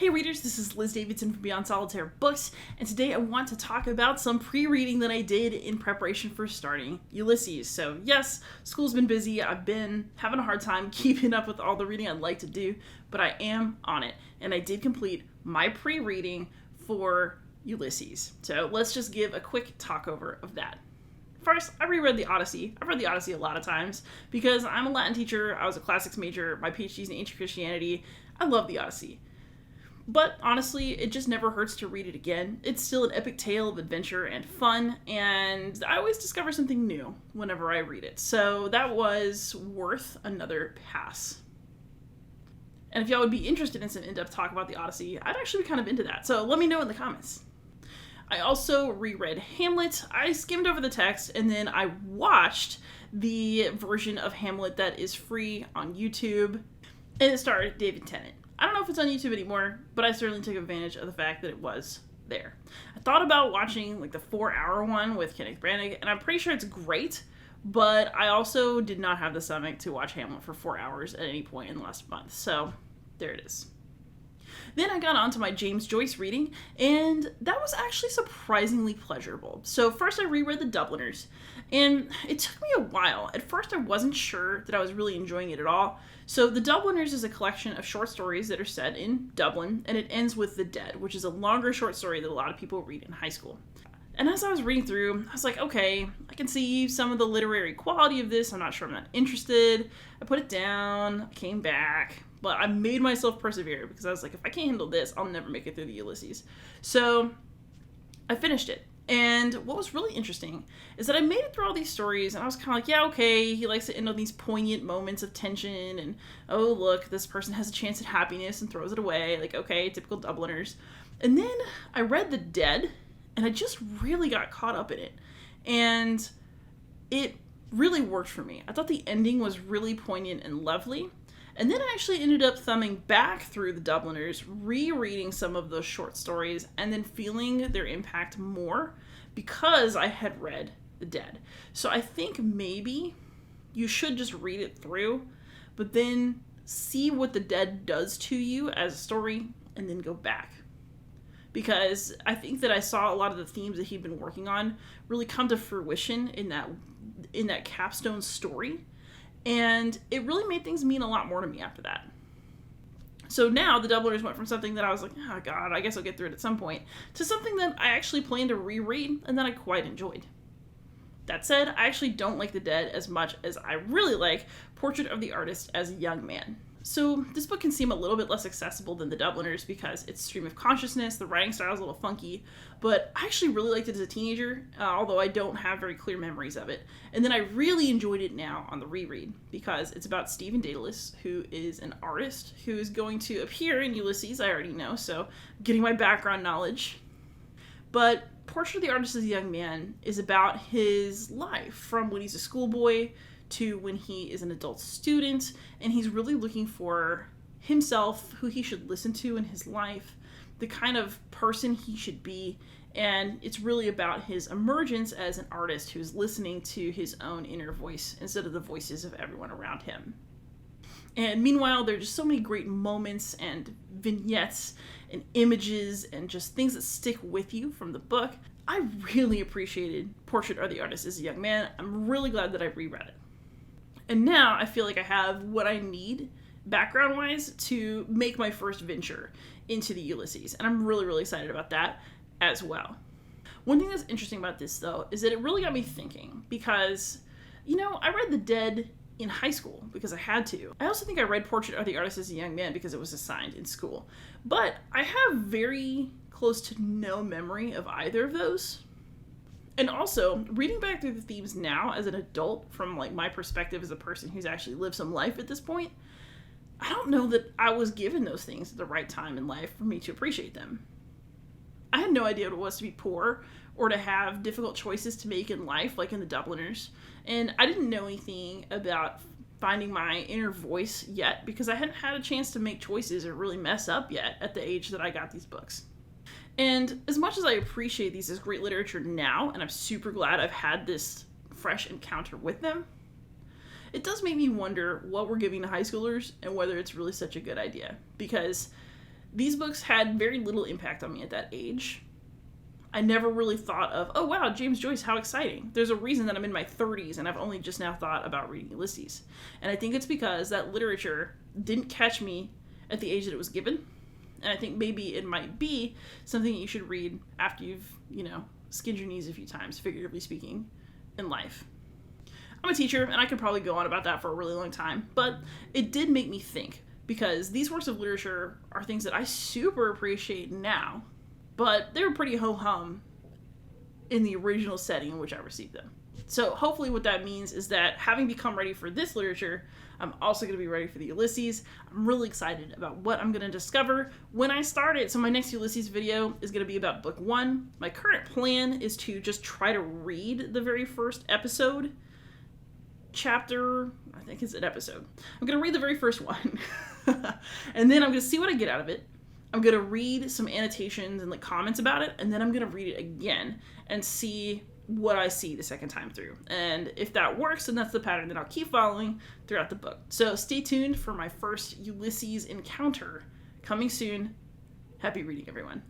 Hey readers, this is Liz Davidson from Beyond Solitaire Books, and today I want to talk about some pre-reading that I did in preparation for starting Ulysses. So yes, school's been busy, I've been having a hard time keeping up with all the reading I'd like to do, but I am on it, and I did complete my pre-reading for Ulysses. So let's just give a quick talk over of that. First, I reread the Odyssey. I've read the Odyssey a lot of times because I'm a Latin teacher, I was a classics major, my PhD's in ancient Christianity. I love the Odyssey. But honestly, it just never hurts to read it again. It's still an epic tale of adventure and fun, and I always discover something new whenever I read it. So that was worth another pass. And if y'all would be interested in some in-depth talk about the Odyssey, I'd actually be kind of into that. So let me know in the comments. I also reread Hamlet. I skimmed over the text, and then I watched the version of Hamlet that is free on YouTube, and it starred David Tennant. I don't know if it's on YouTube anymore, but I certainly took advantage of the fact that it was there. I thought about watching like the 4-hour one with Kenneth Branagh, and I'm pretty sure it's great, but I also did not have the stomach to watch Hamlet for 4 hours at any point in the last month, so there it is. Then I got on to my James Joyce reading, and that was actually surprisingly pleasurable. So first I reread the Dubliners, and it took me a while. At first I wasn't sure that I was really enjoying it at all. So the Dubliners is a collection of short stories that are set in Dublin, and it ends with The Dead, which is a longer short story that a lot of people read in high school. And as I was reading through, I was like, okay, I can see some of the literary quality of this. I'm not sure I'm not interested. I put it down, I came back, but I made myself persevere because I was like, if I can't handle this, I'll never make it through the Ulysses. So I finished it. And what was really interesting is that I made it through all these stories, and I was kind of like, yeah, okay, he likes to end on these poignant moments of tension, and oh, look, this person has a chance at happiness and throws it away. Like, okay, typical Dubliners. And then I read The Dead, and I just really got caught up in it. And it really worked for me. I thought the ending was really poignant and lovely. And then I actually ended up thumbing back through the Dubliners, rereading some of those short stories, and then feeling their impact more because I had read The Dead. So I think maybe you should just read it through, but then see what The Dead does to you as a story, and then go back. Because I think that I saw a lot of the themes that he'd been working on really come to fruition in that capstone story. And it really made things mean a lot more to me after that. So now the Dubliners went from something that I was like, oh god, I guess I'll get through it at some point, to something that I actually plan to reread and that I quite enjoyed. That said, I actually don't like The Dead as much as I really like Portrait of the Artist as a Young Man. So this book can seem a little bit less accessible than the Dubliners because it's stream of consciousness, the writing style is a little funky, but I actually really liked it as a teenager, although I don't have very clear memories of it. And then I really enjoyed it now on the reread because it's about Stephen Dedalus, who is an artist who is going to appear in Ulysses, I already know, so getting my background knowledge. But Portrait of the Artist as a Young Man is about his life from when he's a schoolboy to when he is an adult student, and he's really looking for himself, who he should listen to in his life, the kind of person he should be, and it's really about his emergence as an artist who's listening to his own inner voice instead of the voices of everyone around him. And meanwhile, there are just so many great moments and vignettes and images and just things that stick with you from the book. I really appreciated Portrait of the Artist as a Young Man. I'm really glad that I reread it. And now I feel like I have what I need background-wise to make my first venture into the Ulysses. And I'm really, really excited about that as well. One thing that's interesting about this, though, is that it really got me thinking because, I read The Dead in high school because I had to. I also think I read Portrait of the Artist as a Young Man because it was assigned in school. But I have very close to no memory of either of those. And also, reading back through the themes now as an adult, from my perspective as a person who's actually lived some life at this point, I don't know that I was given those things at the right time in life for me to appreciate them. I had no idea what it was to be poor or to have difficult choices to make in life, like in the Dubliners. And I didn't know anything about finding my inner voice yet because I hadn't had a chance to make choices or really mess up yet at the age that I got these books. And as much as I appreciate these as great literature now, and I'm super glad I've had this fresh encounter with them, it does make me wonder what we're giving to high schoolers and whether it's really such a good idea. Because These books had very little impact on me at that age. I never really thought of, oh wow, James Joyce, how exciting. There's a reason that I'm in my 30s and I've only just now thought about reading Ulysses. And I think it's because that literature didn't catch me at the age that it was given. And I think maybe it might be something that you should read after you've, skinned your knees a few times, figuratively speaking, in life. I'm a teacher, and I could probably go on about that for a really long time, but it did make me think, because these works of literature are things that I super appreciate now, but they were pretty ho-hum in the original setting in which I received them. So hopefully what that means is that having become ready for this literature, I'm also going to be ready for the Ulysses. I'm really excited about what I'm going to discover when I start it. So my next Ulysses video is going to be about book 1. My current plan is to just try to read the very first episode. Chapter, I think it's an episode. I'm going to read the very first one. And then I'm going to see what I get out of it. I'm going to read some annotations and comments about it. And then I'm going to read it again and see what I see the second time through. And if that works, then that's the pattern that I'll keep following throughout the book. So stay tuned for my first Ulysses encounter coming soon. Happy reading, everyone.